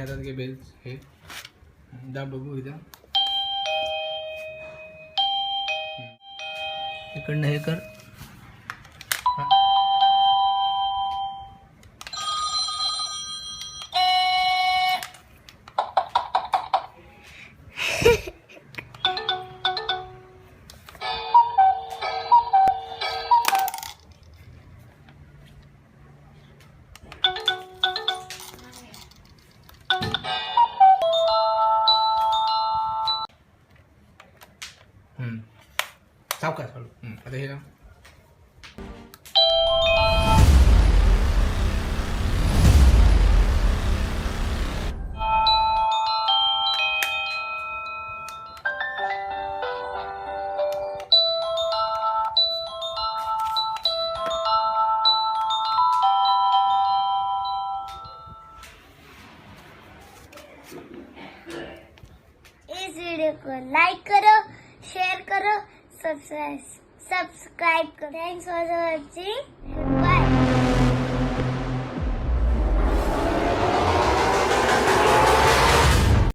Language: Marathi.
येतात की बेल्स हे दाब बघू इथं इकडनं हे कर सावकाश हळू आता हे ना इस वीडियो को लाइक करो, शेयर करो, सब्सक्राइब करो. Thanks for watching. बाय.